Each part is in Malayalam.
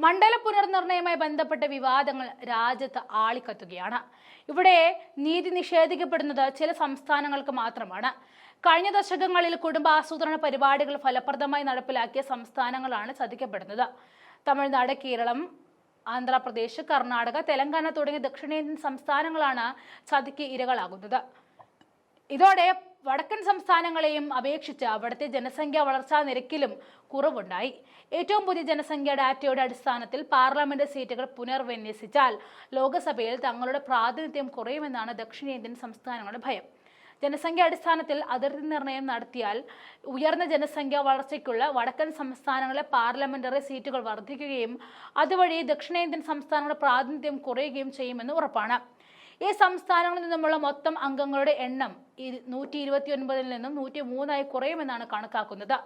മണ്ഡല പുനർനിർണയവുമായി ബന്ധപ്പെട്ട വിവാദങ്ങൾ രാജ്യത്ത് ആളിക്കത്തുകയാണ്. ഇവിടെ നീതി നിഷേധിക്കപ്പെടുന്നത് ചില സംസ്ഥാനങ്ങൾക്ക് മാത്രമാണ്. കഴിഞ്ഞ ദശകങ്ങളിൽ കുടുംബാസൂത്രണ പരിപാടികൾ ഫലപ്രദമായി നടപ്പിലാക്കിയ സംസ്ഥാനങ്ങളാണ് ചതിക്കപ്പെടുന്നത്. തമിഴ്നാട്, കേരളം, ആന്ധ്രാപ്രദേശ്, കർണാടക, തെലങ്കാന തുടങ്ങിയ ദക്ഷിണേന്ത്യൻ സംസ്ഥാനങ്ങളാണ് ചതിക്ക് ഇരകളാകുന്നത്. ഇതോടെ വടക്കൻ സംസ്ഥാനങ്ങളെയും അപേക്ഷിച്ച് അവിടുത്തെ ജനസംഖ്യാ വളർച്ചാ നിരക്കിലും കുറവുണ്ടായി. ഏറ്റവും പുതിയ ജനസംഖ്യാ ഡാറ്റയുടെ അടിസ്ഥാനത്തിൽ പാർലമെന്റ് സീറ്റുകൾ പുനർവിന്യസിച്ചാൽ ലോക്സഭയിൽ തങ്ങളുടെ പ്രാതിനിധ്യം കുറയുമെന്നാണ് ദക്ഷിണേന്ത്യൻ സംസ്ഥാനങ്ങളുടെ ഭയം. ജനസംഖ്യാ അടിസ്ഥാനത്തിൽ അതിർത്തി നിർണയം നടത്തിയാൽ ഉയർന്ന ജനസംഖ്യാ വളർച്ചയ്ക്കുള്ള വടക്കൻ സംസ്ഥാനങ്ങളിലെ പാർലമെന്ററി സീറ്റുകൾ വർദ്ധിക്കുകയും അതുവഴി ദക്ഷിണേന്ത്യൻ സംസ്ഥാനങ്ങളുടെ പ്രാതിനിധ്യം കുറയുകയും ചെയ്യുമെന്ന് ഉറപ്പാണ്. ഈ സംസ്ഥാനങ്ങളിൽ നിന്നുമുള്ള മൊത്തം അംഗങ്ങളുടെ എണ്ണം 129 നിന്നും 103 കുറയുമെന്നാണ് കണക്കാക്കുന്നത്.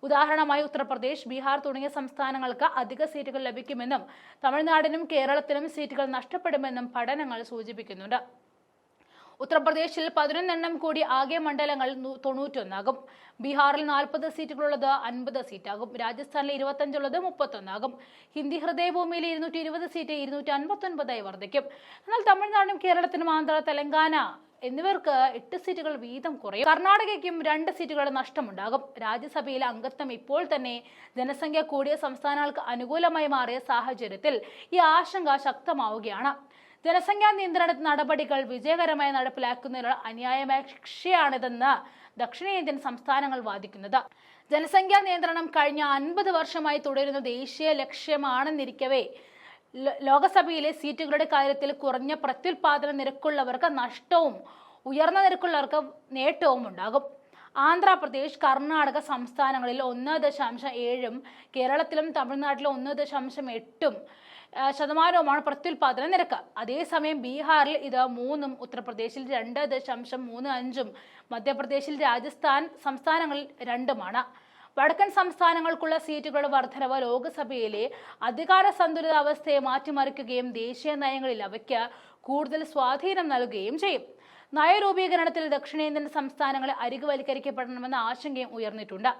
ഉദാഹരണമായി ഉത്തർപ്രദേശ്, ബീഹാർ തുടങ്ങിയ സംസ്ഥാനങ്ങൾക്ക് അധിക സീറ്റുകൾ ലഭിക്കുമെന്നും തമിഴ്നാടിനും കേരളത്തിനും സീറ്റുകൾ നഷ്ടപ്പെടുമെന്നും പഠനങ്ങൾ സൂചിപ്പിക്കുന്നുണ്ട്. ഉത്തർപ്രദേശിൽ 11 കൂടി ആകെ മണ്ഡലങ്ങൾ 91 ആകും. ബീഹാറിൽ 40 സീറ്റുകളുള്ളത് 50 സീറ്റാകും. രാജസ്ഥാനിൽ 25 ഉള്ളത് 31 ആകും. ഹിന്ദി ഹൃദയഭൂമിയിൽ 220 സീറ്റ് 259 വർദ്ധിക്കും. എന്നാൽ തമിഴ്നാടിനും കേരളത്തിനും ആന്ധ്ര, തെലങ്കാന എന്നിവർക്ക് 8 സീറ്റുകൾ വീതം കുറയും. കർണാടകയ്ക്കും 2 സീറ്റുകളുടെ നഷ്ടമുണ്ടാകും. രാജ്യസഭയിലെ അംഗത്വം ഇപ്പോൾ തന്നെ ജനസംഖ്യ കൂടിയ സംസ്ഥാനങ്ങൾക്ക് അനുകൂലമായി മാറിയ സാഹചര്യത്തിൽ ഈ ആശങ്ക ശക്തമാവുകയാണ്. ജനസംഖ്യാ നിയന്ത്രണ നടപടികൾ വിജയകരമായി നടപ്പിലാക്കുന്നതിനുള്ള അന്യായമായ ശിക്ഷയാണിതെന്ന് ദക്ഷിണേന്ത്യൻ സംസ്ഥാനങ്ങൾ വാദിക്കുന്നത്. ജനസംഖ്യാ നിയന്ത്രണം കഴിഞ്ഞ 50 വർഷമായി തുടരുന്ന ദേശീയ ലക്ഷ്യമാണെന്നിരിക്കവേ ലോകസഭയിലെ സീറ്റുകളുടെ കാര്യത്തിൽ കുറഞ്ഞ പ്രത്യുൽപാദന നിരക്കുള്ളവർക്ക് നഷ്ടവും ഉയർന്ന നിരക്കുള്ളവർക്ക് നേട്ടവും ഉണ്ടാകും. ആന്ധ്രാപ്രദേശ്, കർണാടക സംസ്ഥാനങ്ങളിൽ 1.7%, കേരളത്തിലും തമിഴ്നാട്ടിലും 1.8% പ്രത്യുൽപാദന നിരക്ക്. അതേസമയം ബീഹാറിൽ ഇത് 3%, ഉത്തർപ്രദേശിൽ 2.35%, മധ്യപ്രദേശിൽ, രാജസ്ഥാൻ സംസ്ഥാനങ്ങളിൽ 2%. വടക്കൻ സംസ്ഥാനങ്ങൾക്കുള്ള സീറ്റുകളുടെ വർധനവ് ലോക്സഭയിലെ അധികാര സന്തുലിതാവസ്ഥയെ മാറ്റിമറിക്കുകയും ദേശീയ നയങ്ങളിൽ അവയ്ക്ക് കൂടുതൽ സ്വാധീനം നൽകുകയും ചെയ്യും. നയരൂപീകരണത്തിൽ ദക്ഷിണേന്ത്യൻ സംസ്ഥാനങ്ങളെ അരികുവൽക്കരിക്കപ്പെടണമെന്ന ആശങ്കയും ഉയർന്നിട്ടുണ്ട്.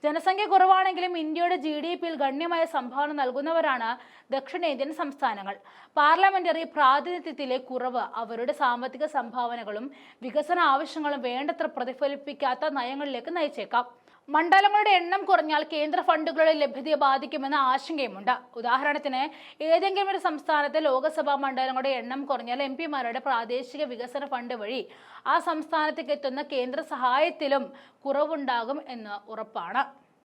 ജനസംഖ്യ കുറവാണെങ്കിലും ഇന്ത്യയുടെ GDPയിൽ ഗണ്യമായ സംഭാവന നൽകുന്നവരാണ് ദക്ഷിണേന്ത്യൻ സംസ്ഥാനങ്ങൾ. പാർലമെന്ററി പ്രാതിനിധ്യത്തിലെ കുറവ് അവരുടെ സാമ്പത്തിക സംഭാവനകളും വികസന ആവശ്യങ്ങളും വേണ്ടത്ര പ്രതിഫലിപ്പിക്കാത്ത നയങ്ങളിലേക്ക് നയിച്ചേക്കാം. മണ്ഡലങ്ങളുടെ എണ്ണം കുറഞ്ഞാൽ കേന്ദ്ര ഫണ്ടുകളുടെ ലഭ്യതയെ ബാധിക്കുമെന്ന ആശങ്കയുമുണ്ട്. ഉദാഹരണത്തിന്, ഏതെങ്കിലും ഒരു സംസ്ഥാനത്തെ ലോക്സഭാ മണ്ഡലങ്ങളുടെ എണ്ണം കുറഞ്ഞാൽ MP-മാരുടെ പ്രാദേശിക വികസന ഫണ്ട് വഴി ആ സംസ്ഥാനത്തേക്ക് എത്തുന്ന കേന്ദ്ര സഹായത്തിലും കുറവുണ്ടാകും എന്ന് ഉറപ്പാണ്.